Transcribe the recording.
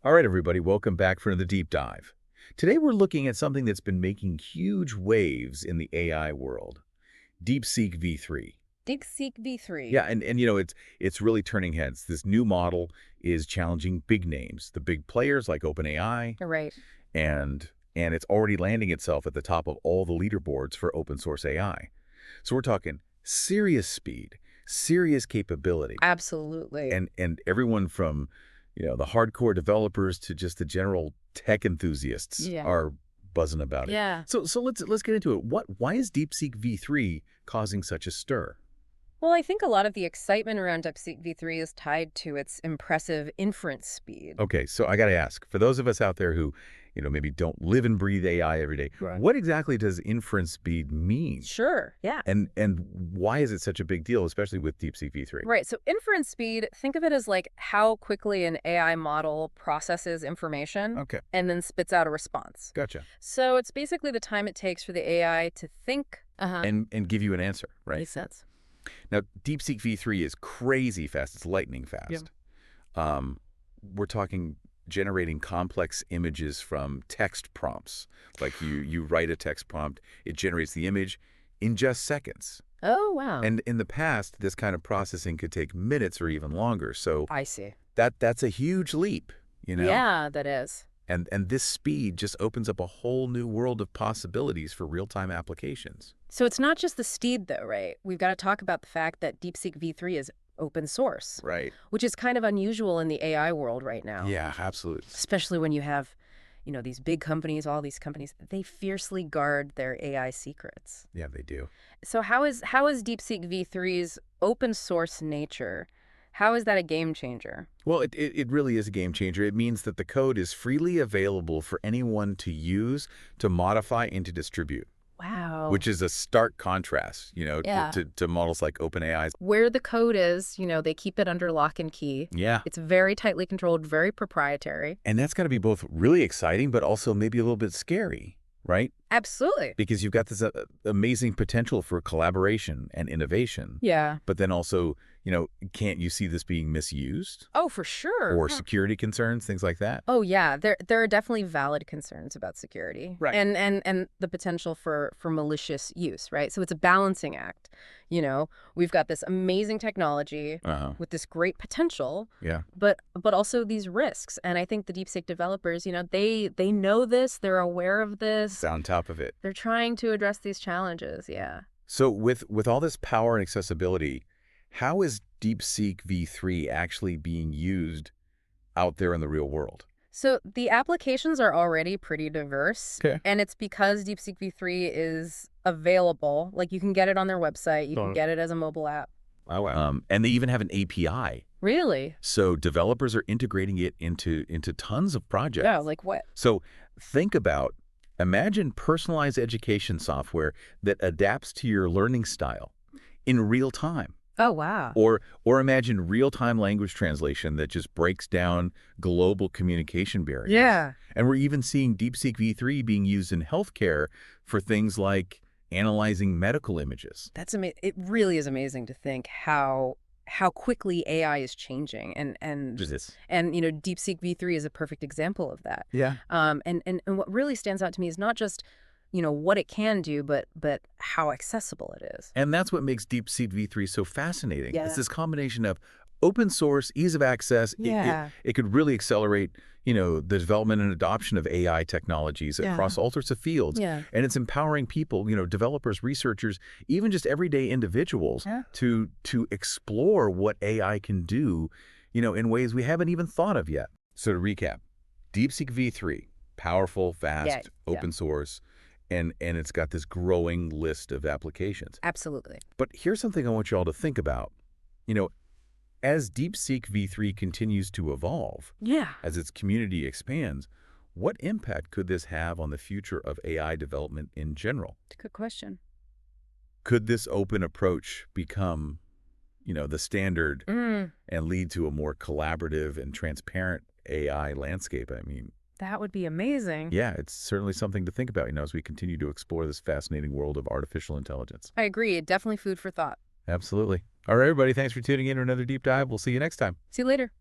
All right, everybody, welcome back for another deep dive. Today we're looking at something that's been making huge waves in the AI world, DeepSeek-V3. DeepSeek-V3. Yeah, and it's really turning heads. This new model is challenging big names, the big players like OpenAI, Right. and it's already landing itself at the top of all the leaderboards for open source AI. So we're talking serious speed, serious capability, Absolutely. and everyone from the hardcore developers to just the general tech enthusiasts Yeah. are buzzing about it. Yeah. So let's get into it. Why is DeepSeek V3 causing such a stir? Well, I think a lot of the excitement around DeepSeek-V3 is tied to its impressive inference speed. Okay, so I got to ask, for those of us out there who, maybe don't live and breathe AI every day, Right. what exactly does inference speed mean? Sure. Yeah. And why is it such a big deal, especially with DeepSeek V3? Right. So inference speed, think of it as like how quickly an AI model processes information Okay, and then spits out a response. gotcha. So it's basically the time it takes for the AI to think. And give you an answer, right? Makes sense. Now, DeepSeek V3 is crazy fast. It's lightning fast. Yep. We're talking generating complex images from text prompts. Like you write a text prompt, it generates the image in just seconds. Oh, wow. And in the past, this kind of processing could take minutes or even longer. So I see. that's a huge leap, Yeah, that is. And this speed just opens up a whole new world of possibilities for real-time applications. So it's not just the speed, though, right? We've got to talk about the fact that DeepSeek V3 is open source, Right. which is kind of unusual in the AI world right now. Yeah, absolutely. Especially when you have, these big companies, all these companies, they fiercely guard their AI secrets. Yeah, they do. So how is DeepSeek V3's open source nature? How is that a game changer? Well, it really is a game changer. It means that the code is freely available for anyone to use, to modify, and to distribute, Wow. which is a stark contrast, Yeah. to models like OpenAI's. Where the code is, they keep it under lock and key. Yeah. It's very tightly controlled, very proprietary. And that's got to be both really exciting, but also maybe a little bit scary, right? Absolutely. Because you've got this amazing potential for collaboration and innovation. Yeah. But then also, can't you see this being misused? Oh, for sure. Or security concerns, things like that? Oh, yeah. There are definitely valid concerns about security. Right. And the potential for malicious use, right? So it's a balancing act. We've got this amazing technology Uh-huh. with this great potential, Yeah. but also these risks. And I think the DeepSeek developers, they know this, they're aware of this. It's on top of it. They're trying to address these challenges, yeah. So with all this power and accessibility, how is DeepSeek V3 actually being used out there in the real world? So the applications are already pretty diverse. Okay. And it's because DeepSeek V3 is available. Like, you can get it on their website. You can get it as a mobile app. Oh, wow. And they even have an API. Really? So developers are integrating it into tons of projects. Yeah, like what? So imagine personalized education software that adapts to your learning style in real time. Oh, wow. Or imagine real-time language translation that just breaks down global communication barriers. Yeah. And we're even seeing DeepSeek V3 being used in healthcare for things like analyzing medical images. That's amazing. It really is amazing to think how quickly AI is changing. And DeepSeek V3 is a perfect example of that. Yeah. And what really stands out to me is not just what it can do, but how accessible it is. And that's what makes DeepSeek V3 so fascinating. Yeah. It's this combination of open source, ease of access. Yeah. It could really accelerate, the development and adoption of AI technologies across all sorts of fields. Yeah. And it's empowering people, developers, researchers, even just everyday individuals to explore what AI can do, in ways we haven't even thought of yet. So to recap, DeepSeek V3, powerful, fast, open source, and it's got this growing list of applications. Absolutely. But here's something I want you all to think about. As DeepSeek V3 continues to evolve, as its community expands, what impact could this have on the future of AI development in general? It's a good question. Could this open approach become, the standard and lead to a more collaborative and transparent AI landscape? I mean, That would be amazing. yeah, it's certainly something to think about, as we continue to explore this fascinating world of artificial intelligence. I agree. Definitely food for thought. Absolutely. All right, everybody, thanks for tuning in to another deep dive. We'll see you next time. See you later.